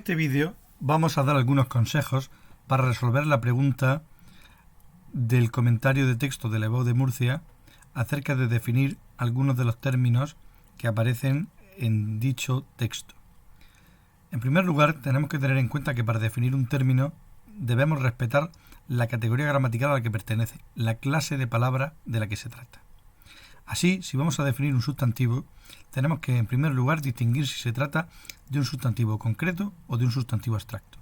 este vídeo vamos a dar algunos consejos para resolver la pregunta del comentario de texto de la EBAU de Murcia acerca de definir algunos de los términos que aparecen en dicho texto. En primer lugar, tenemos que tener en cuenta que para definir un término debemos respetar la categoría gramatical a la que pertenece, la clase de palabra de la que se trata. Así, si vamos a definir un sustantivo, tenemos que, en primer lugar, distinguir si se trata de un sustantivo concreto o de un sustantivo abstracto.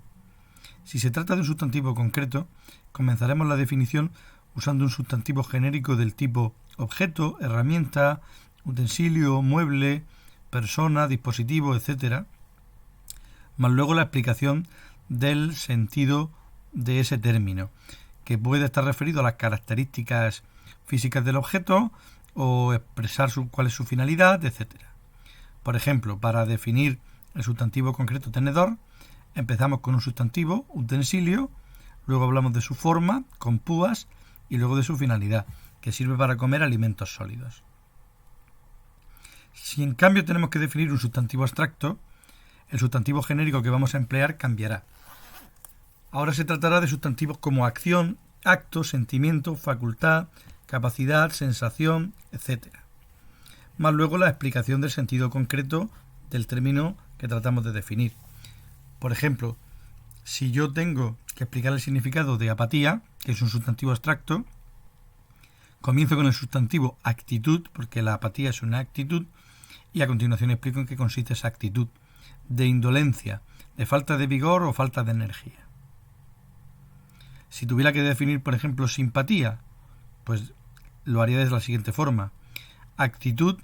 Si se trata de un sustantivo concreto, comenzaremos la definición usando un sustantivo genérico del tipo objeto, herramienta, utensilio, mueble, persona, dispositivo, etc., más luego la explicación del sentido de ese término, que puede estar referido a las características físicas del objeto o expresar cuál es su finalidad, etc. Por ejemplo, para definir el sustantivo concreto tenedor, empezamos con un sustantivo, utensilio, luego hablamos de su forma, con púas, y luego de su finalidad, que sirve para comer alimentos sólidos. Si en cambio tenemos que definir un sustantivo abstracto, el sustantivo genérico que vamos a emplear cambiará. Ahora se tratará de sustantivos como acción, acto, sentimiento, facultad, capacidad, sensación, etc. Más luego la explicación del sentido concreto del término que tratamos de definir. Por ejemplo, si yo tengo que explicar el significado de apatía, que es un sustantivo abstracto, comienzo con el sustantivo actitud, porque la apatía es una actitud, y a continuación explico en qué consiste esa actitud, de indolencia, de falta de vigor o falta de energía. Si tuviera que definir, por ejemplo, simpatía, pues lo haría de la siguiente forma: actitud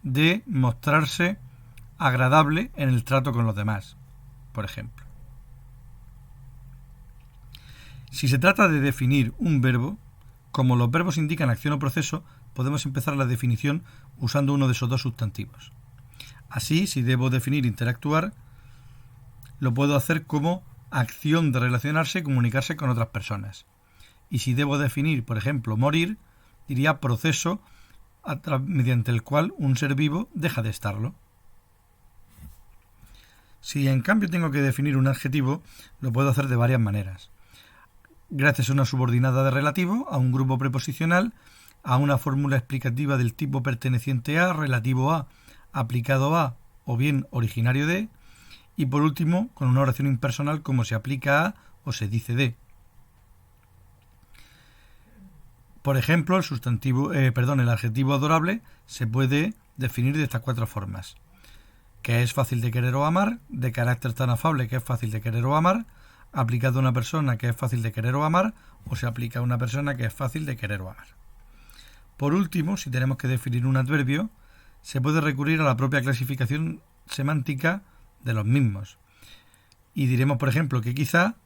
de mostrarse agradable en el trato con los demás, por ejemplo. Si se trata de definir un verbo, como los verbos indican acción o proceso, podemos empezar la definición usando uno de esos dos sustantivos. Así, si debo definir interactuar, lo puedo hacer como acción de relacionarse y comunicarse con otras personas. Y si debo definir, por ejemplo, morir, diría proceso mediante el cual un ser vivo deja de estarlo. Si en cambio tengo que definir un adjetivo, lo puedo hacer de varias maneras. Gracias a una subordinada de relativo, a un grupo preposicional, a una fórmula explicativa del tipo perteneciente a, relativo a, aplicado a o bien originario de, y por último con una oración impersonal como se aplica a o se dice de. Por ejemplo, el adjetivo adorable se puede definir de estas cuatro formas: que es fácil de querer o amar, de carácter tan afable que es fácil de querer o amar, aplicado a una persona que es fácil de querer o amar, o se aplica a una persona que es fácil de querer o amar. Por último, si tenemos que definir un adverbio, se puede recurrir a la propia clasificación semántica de los mismos. Y diremos, por ejemplo, que quizá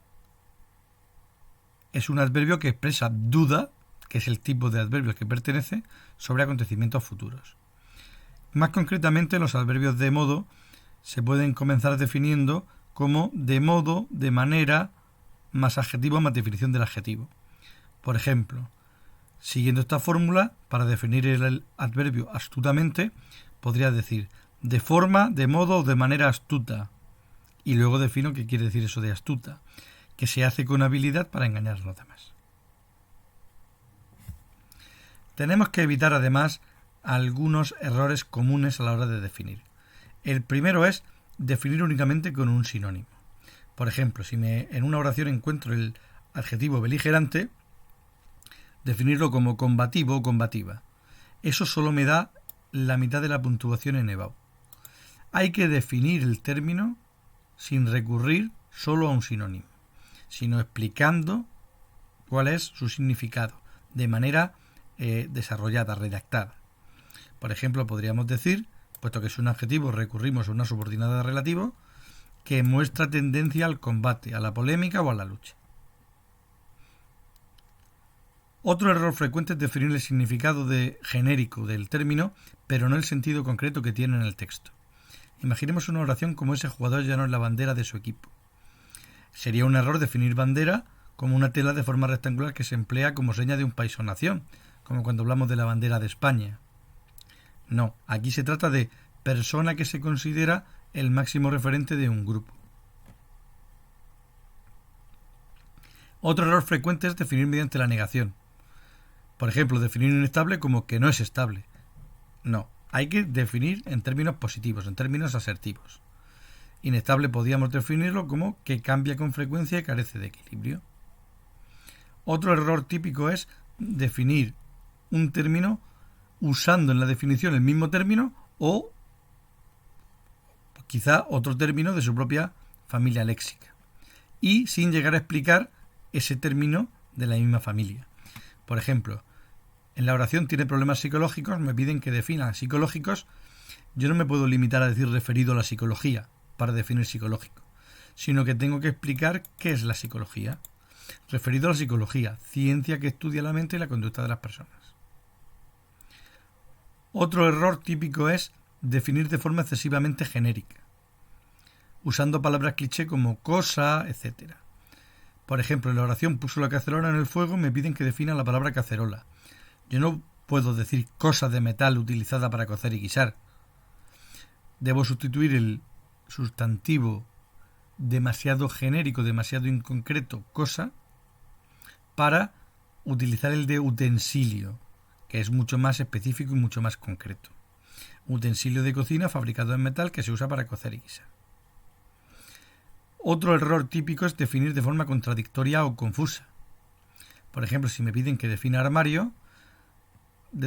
es un adverbio que expresa duda, que es el tipo de adverbio que pertenece, sobre acontecimientos futuros. Más concretamente, los adverbios de modo se pueden comenzar definiendo como de modo, de manera, más adjetivo más definición del adjetivo. Por ejemplo, siguiendo esta fórmula, para definir el adverbio astutamente, podría decir de forma, de modo o de manera astuta. Y luego defino qué quiere decir eso de astuta, que se hace con habilidad para engañar a los demás. Tenemos que evitar además algunos errores comunes a la hora de definir. El primero es definir únicamente con un sinónimo. Por ejemplo, si en una oración encuentro el adjetivo beligerante, definirlo como combativo o combativa. Eso solo me da la mitad de la puntuación en EBAU. Hay que definir el término sin recurrir solo a un sinónimo, sino explicando cuál es su significado, de manera desarrollada, redactada. Por ejemplo, podríamos decir, puesto que es un adjetivo, recurrimos a una subordinada de relativo que muestra tendencia al combate, a la polémica o a la lucha. Otro error frecuente es definir el significado genérico del término, pero no el sentido concreto que tiene en el texto. Imaginemos una oración como ese jugador ya no es la bandera de su equipo. Sería un error definir bandera como una tela de forma rectangular que se emplea como seña de un país o nación, como cuando hablamos de la bandera de España. No, aquí se trata de persona que se considera el máximo referente de un grupo. Otro error frecuente es definir mediante la negación. Por ejemplo, definir inestable como que no es estable. No, hay que definir en términos positivos, en términos asertivos. Inestable podríamos definirlo como que cambia con frecuencia y carece de equilibrio. Otro error típico es definir un término usando en la definición el mismo término o quizá otro término de su propia familia léxica y sin llegar a explicar ese término de la misma familia. Por ejemplo, en la oración tiene problemas psicológicos, me piden que defina psicológicos. Yo no me puedo limitar a decir referido a la psicología para definir psicológico, sino que tengo que explicar qué es la psicología. Referido a la psicología, ciencia que estudia la mente y la conducta de las personas. Otro error típico es definir de forma excesivamente genérica, usando palabras cliché como cosa, etc. Por ejemplo, en la oración puso la cacerola en el fuego, me piden que defina la palabra cacerola. Yo no puedo decir cosa de metal utilizada para cocer y guisar. Debo sustituir el sustantivo demasiado genérico, demasiado inconcreto, cosa, para utilizar el de utensilio, que es mucho más específico y mucho más concreto. Utensilio de cocina fabricado en metal que se usa para cocer y guisar. Otro error típico es definir de forma contradictoria o confusa. Por ejemplo, si me piden que defina armario,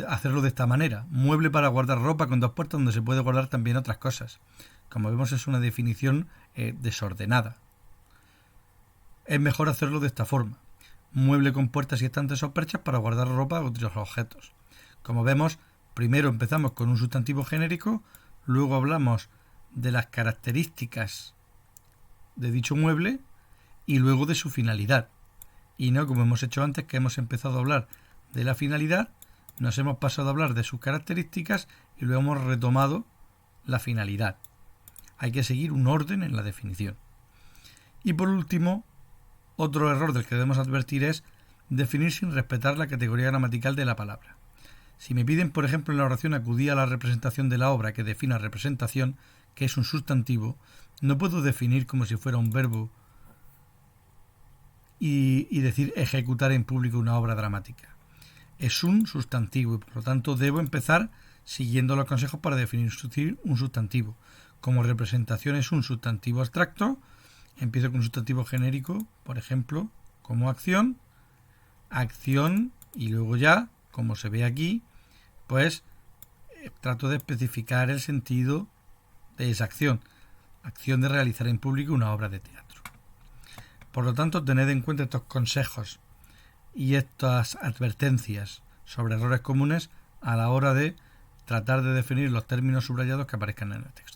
hacerlo de esta manera. Mueble para guardar ropa con dos puertas donde se puede guardar también otras cosas. Como vemos, es una definición desordenada. Es mejor hacerlo de esta forma. Mueble con puertas y estantes o perchas para guardar ropa u otros objetos. Como vemos, primero empezamos con un sustantivo genérico, luego hablamos de las características de dicho mueble y luego de su finalidad. Y no como hemos hecho antes, que hemos empezado a hablar de la finalidad, nos hemos pasado a hablar de sus características y luego hemos retomado la finalidad. Hay que seguir un orden en la definición. Y por último, otro error del que debemos advertir es definir sin respetar la categoría gramatical de la palabra. Si me piden, por ejemplo, en la oración acudí a la representación de la obra que defina representación, que es un sustantivo, no puedo definir como si fuera un verbo y decir ejecutar en público una obra dramática. Es un sustantivo y por lo tanto debo empezar siguiendo los consejos para definir un sustantivo. Como representación es un sustantivo abstracto, empiezo con un sustantivo genérico, por ejemplo, como acción, y luego ya, como se ve aquí, pues trato de especificar el sentido de esa acción de realizar en público una obra de teatro. Por lo tanto, tened en cuenta estos consejos y estas advertencias sobre errores comunes a la hora de tratar de definir los términos subrayados que aparezcan en el texto.